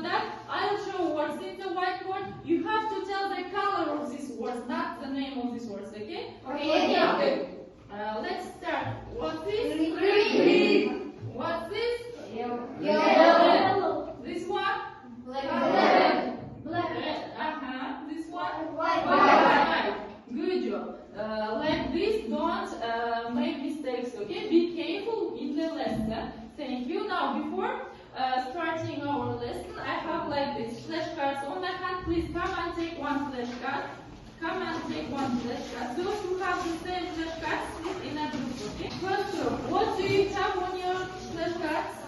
that, I'll show words in the whiteboard. You have to tell the color of these words, not the name of these words, okay? Okay. Let's start. What's this? Green. What's this? Yellow. This one? Black. This one? White. Good job. Like this, don't make mistakes, okay? Be careful in the lesson. Thank you. Now, before starting our lesson, I have like this flashcards on my hand. Please come and take one flashcard. Come and take one flashcard. Those who have the same flashcards, sit in a group, okay? First group, what do you have on your flashcards?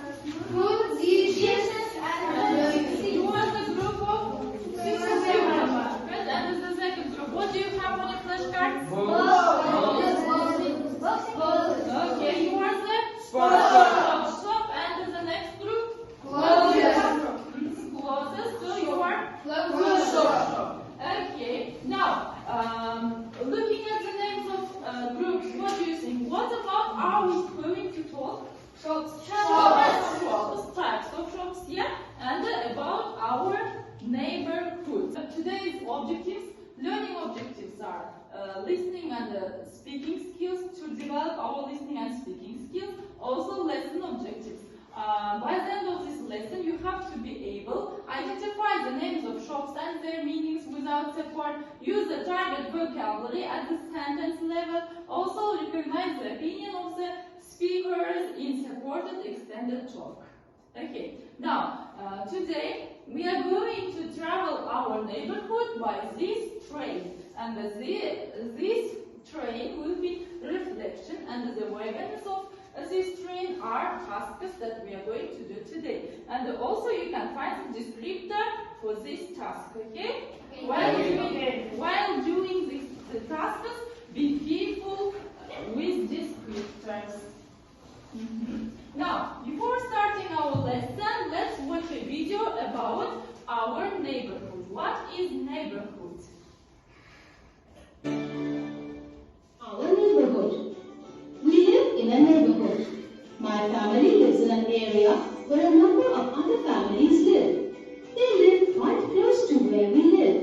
Fruit, dishes, and You want the group of six members. Good. And the second group, what do you have on your flashcards? Okay, you are the shop. And the next group? Clothes. So you are clothes shop. Okay. Now, looking at the names of groups, what do you think? What about are we going to talk? Shops. Types of shops, yeah, and about our neighborhood. Today's objectives, learning objectives are listening and speaking skills, to develop our listening and speaking skills. Also lesson objectives. By the end of this lesson, you have to be able to identify the names of shops and their meanings without support, use the target vocabulary at the sentence level, also recognize the opinion of the speakers in supported extended talk. Okay, now today we are going to travel our neighborhood by this train, and this train will be reflection, and the wagons of this train are tasks that we are going to do today. And also you can find the descriptor for this task, okay? While doing the tasks, be careful with descriptors. Now, before starting our lesson, let's watch a video about our neighborhood. What is neighborhood? Our neighborhood. We live in a neighborhood. My family lives in an area where a number of other families live. They live quite close to where we live.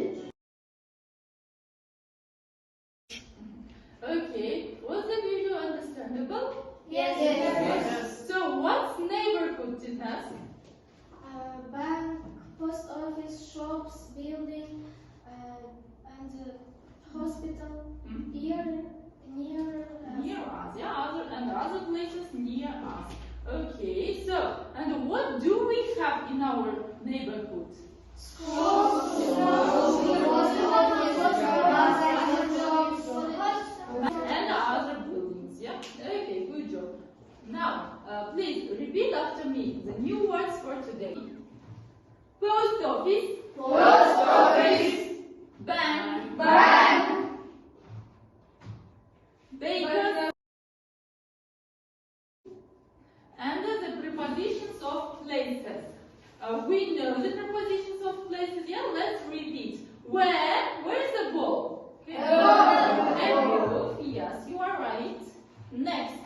Okay, was the video understandable? Yes. So, what's neighborhood, Tinas? Bank, post office, shops, building, and hospital. Near us, yeah, other places near us. Okay, so, and what do we have in our neighborhood? And other buildings, yeah? Okay, good job. Now, please repeat after me the new words for today. Post office. Bank. Baker. And the prepositions of places. We know the prepositions of places. Yeah, let's repeat. Where's the ball? Okay. Above. Yes, you are right. Next.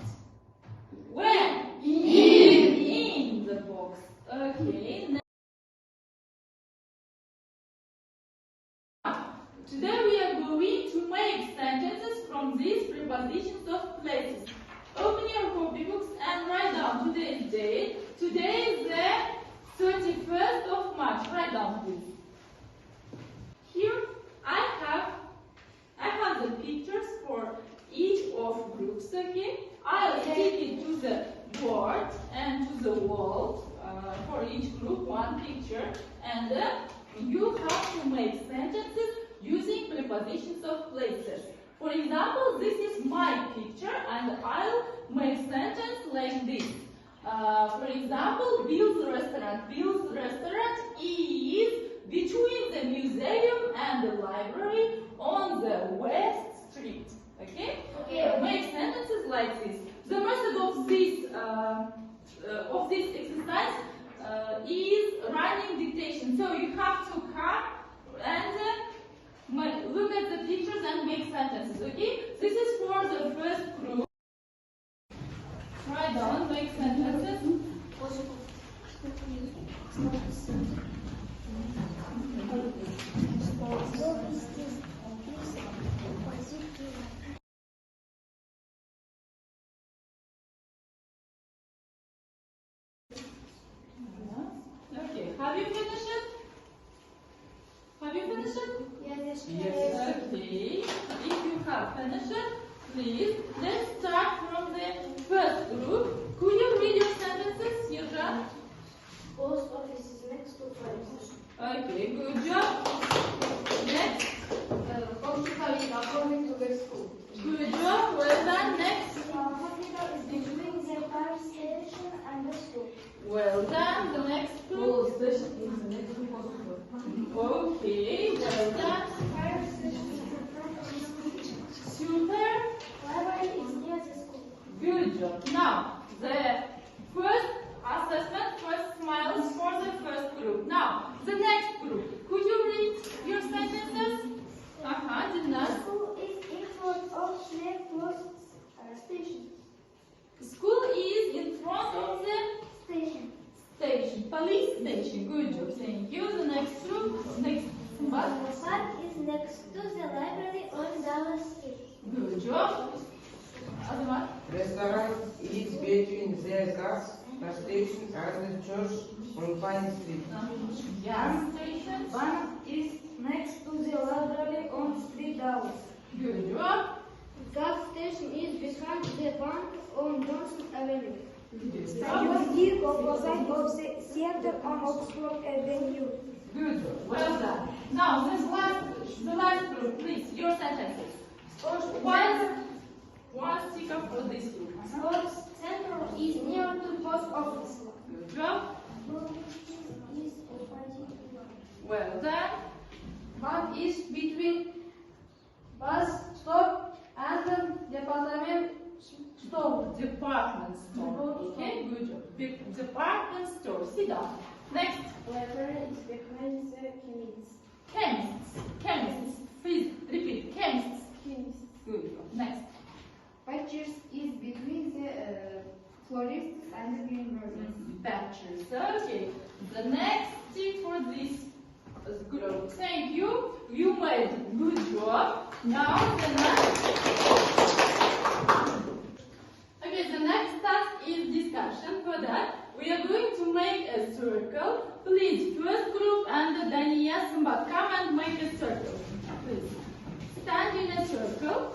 Where? In the box. Okay. Today we are going to make sentences from these prepositions of places. Open your copybooks and write down today's date. Today is the 31st of March. Write down, please. Here I have the pictures for each of groups. Okay, I'll stick it to the board and to the wall for each group one picture, and you have to make sentences using prepositions of places. For example, this is my picture and I'll make sentence like this. For example, Bill's restaurant. Bill's restaurant is between the museum and the library on the West Street. Okay? Make sentences like this. The method of this exercise is running dictation. So you have to come and look at the pictures and make sentences, okay? This is for the first group. Write down, make sentences. Okay, have you finished it? Have you finished it? Yes. Okay, if you have finished it, please, let's start from the first group. Could you read your sentences, Yurja? Post office is next to police. Okay, good job. Next. Hospital is according to the school. Good job, well done. Next. Hospital is between the fire station and the school. Well done. The next group. Okay, well done. Fire station is in front of the school. Super. Library is near the school. Good job. Now, the first assessment, first smiles for the first group. Now, the next group. Could you read your sentences? Dinaz. School is in front of the post station. School is in front of the station. Police station. Good job. Thank you. The next group. Next. What? Park is next to the library on Dallas Street. Good job. Other one? Restaurant is between the gas station and the church on Pine Street. Gas station. Bank is next to the library on Street Dallas. Good job. Gas station is behind the bank on Johnson Avenue. Good I job. was here opposite of the center on Oxford Avenue. Good job. Well done. Now, the last group, please, your sentences. One sticker for this group. Sports center is near to post office. Good job. Is Well done. bank is between bus stop and department store. Department store. Okay, good job. Department store. Sit down. Next. Library is behind the chemist. Chemists. Please repeat. Chemists. Good job. Next. Pictures is between the florists and the university. Batches. Okay. The next tip for this group. Thank you. You made good job. Now the next task is discussion. For that, we are going to make a circle. Please, first group and Dania Sumbat, come and make a circle. Please. Stand in a circle.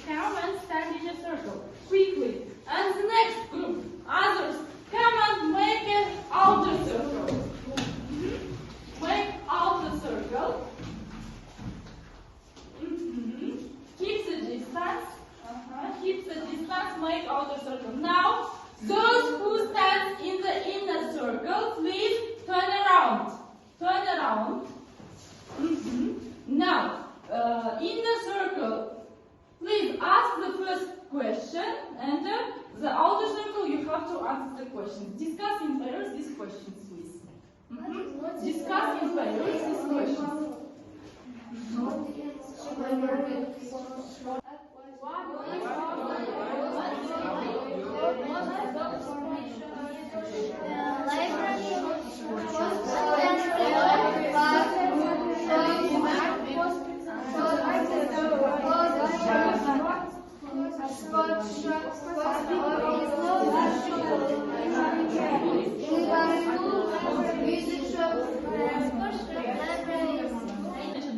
Come and stand in a circle. Quickly. And the next group, others, come and make an outer circle. Make outer circle. Keep the distance. Keep the distance, make outer circle. Now, those who stand in the inner circle, please turn around. Turn around. Now, in the circle, please ask the first question, and the outer circle you have to answer the questions. Discuss in pairs these questions, please. Discuss in pairs these questions.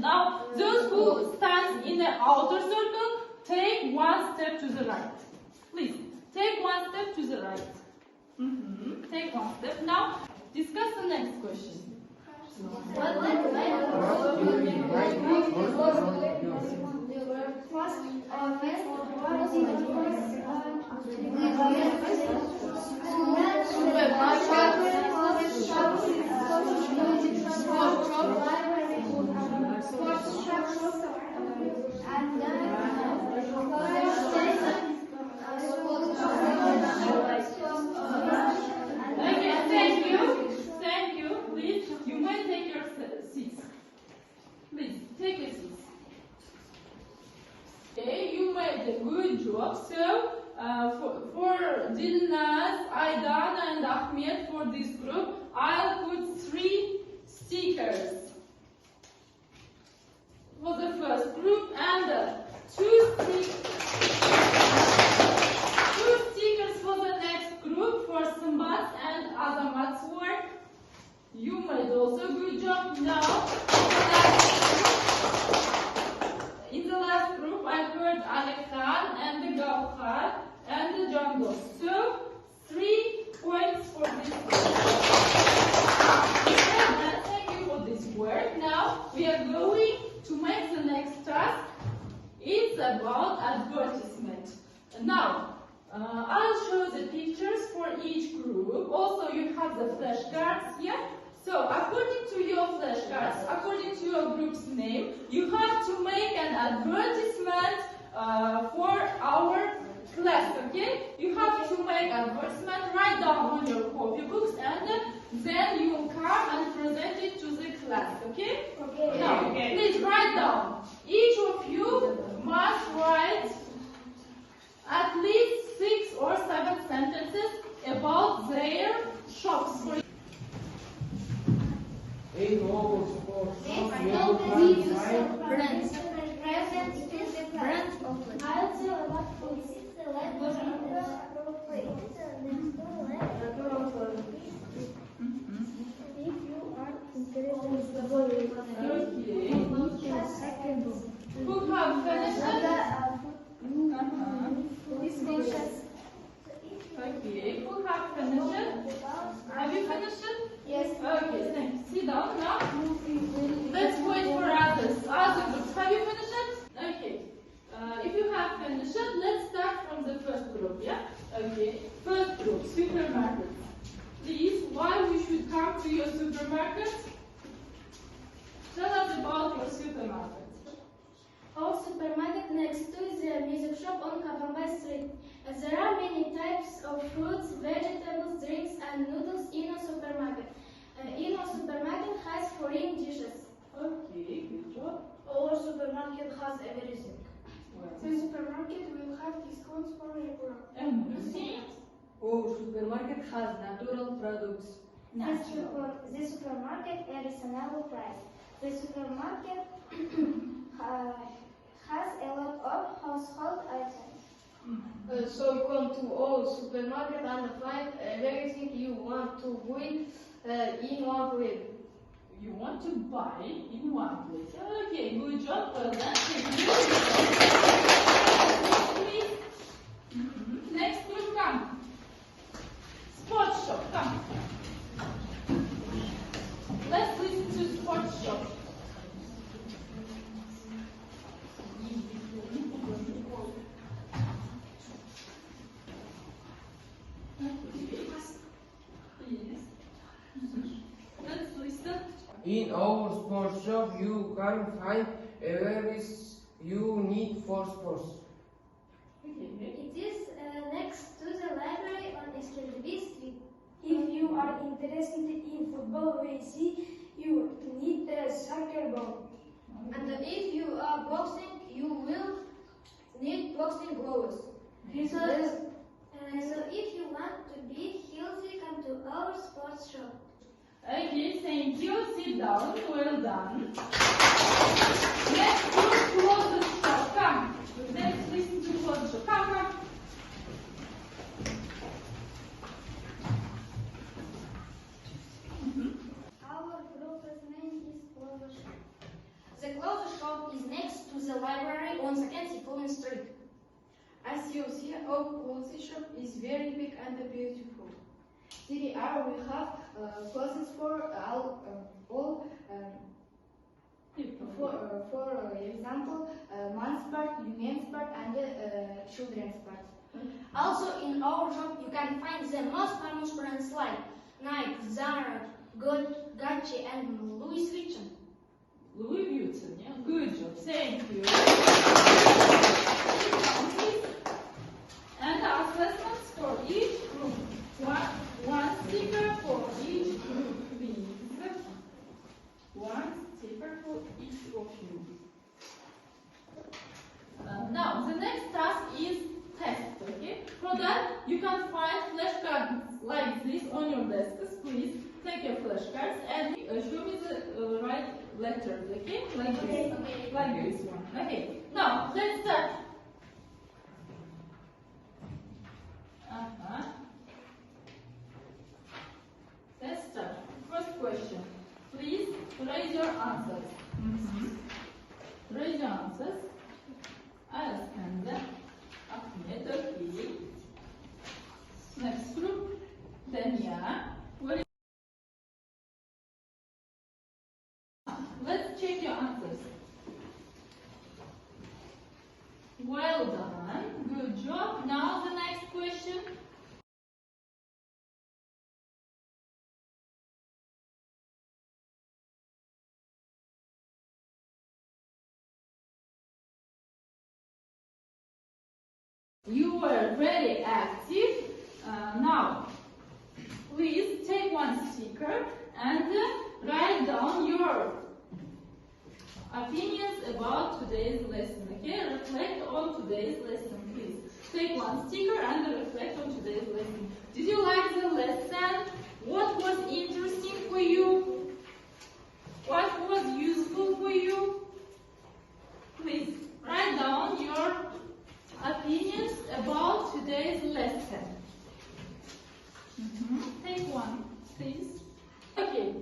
Now, those who stand in the outer circle, take one step to the right. Please, take one step to the right. Take one step. Now, discuss the next question. Thank you. Please, you may take your seats. Please, take your seats. Okay, you made a good job. So, for Dilnaz, Aydana, Ahmed for this group. I'll put 3 stickers for the first group and 2 stickers for the next group for Sambat and Azamat's work. You made also good job. Now, in the last group, I heard Alek Khan and the Gaukhar and the Jungle. So, 3 points for this group. And thank you for this work. Now, we are going to make the next task. It's about advertisement. Now, I'll show the pictures for each group. Also, you have the flashcards here. So, according to your flashcards, according to your group's name, you have to make an advertisement for our class, okay? You have to make advertisement, write down on your copybooks, and then you will come and present it to the class, okay? Okay. Now, please write down. Each of you must write at least 6 or 7 sentences about their shops. In all sports, you Brand. can find Brand. I'll tell about food. If you are interested Who have finished it? Okay, who have finished it? Have you finished it? Yes. Okay, thanks. Sit down now. Let's wait for others. Other groups, have you finished it? Okay. If you have finished it, let's start from the first group, yeah? Okay. First group, supermarket. Please, why we should come to your supermarket? Tell us about your supermarket. Our supermarket next to the music shop on Kapambai Street. There are many types of fruits, vegetables, drinks, and noodles in a supermarket. In a supermarket has foreign dishes. Okay, good job. Our supermarket has everything. Well, The supermarket will have discounts for everyone. and Lucy? Our supermarket has natural products. The supermarket at a reasonable price. The supermarket has a lot of household items. So come to our supermarket and find everything you want to buy in one place. You want to buy in one place. Okay, good job. Well done. Please. Next group, come. Sports shop, come. Let's listen to sports shop. Please. Let's listen. In our sports shop, you can find everything you need for sports. Okay. It is next to the library on Eskelbi Street. If you are interested in football, we see you need a soccer ball. And if you are boxing, you will need boxing gloves. So if you want to be healthy, come to our sports shop. Okay, thank you. Sit down. Well done. Next group, clothes shop. Come. Let's listen to clothes shop. Come. Our group's name is Clothes Shop. The clothes shop is next to the library on 2nd Fulton Street. As you see, our clothing shop is very big and beautiful. Here we have clothes for all for example, men's part, women's part, and children's part. Also in our shop you can find the most famous brands like Nike, Zara, Gucci, and Louis Vuitton. Louis Vuitton, yeah? Good job. Thank you. And the assessments for each group. One sticker for each group, please. One sticker for each of you. Now, the next task is test, okay? For that, you can find flashcards like this on your desks. Please take your flashcards and show me the right letters, okay? Like this. Like this one. Okay. Now, let's start. Let's start. First question. Please raise your answers. Raise your answers. Alexander, Ahmed, okay. Next group. Dania. Let's check your answers. Well done. Good job. Now the next question. You were very active. Now, please take one sticker and write down your opinions about today's lesson. Okay, reflect on today's lesson, please. Take one sticker and reflect on today's lesson. Did you like the lesson? What was interesting for you? What was useful for you? Please write down your opinions about today's lesson. Take one, please. Okay,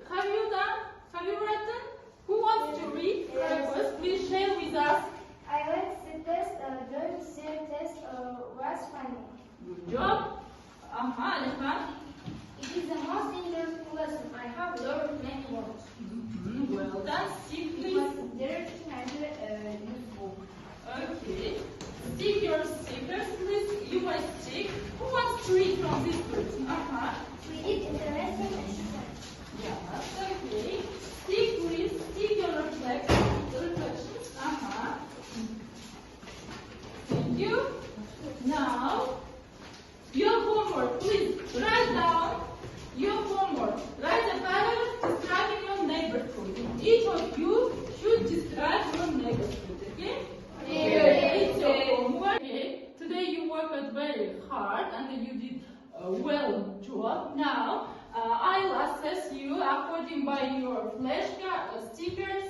have you done? Have you written? Who wants to read first? Please share with us. I liked the test. Don't say test was funny. Good job. Alejandro. It is the most interesting lesson. I have learned many words. Well done. Stick, It please. was interesting and useful. Okay. Stick your stickers, please. You might stick. Who wants to read from this book? We did interesting and fun. Yeah, okay. Stick, please. Stick your reflections. Thank you. Now, your homework. Please write down your homework. Write a paragraph describing your neighborhood. Each of you should describe your neighborhood. Okay? It's your homework. Okay. Today you worked very hard and you did a well job. Now, I'll assess you according by your flashcard, stickers,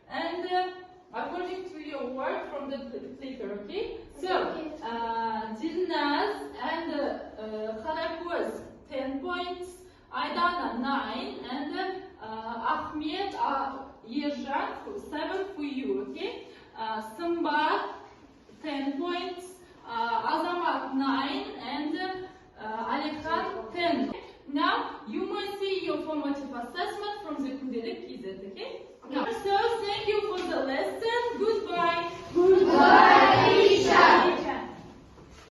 and according to your work from the clicker. Okay? So, Dilnaz and Karakoz 10 points, Aydana 9, and Ahmed Yerjan 7 for you. Okay? Samba 10 points,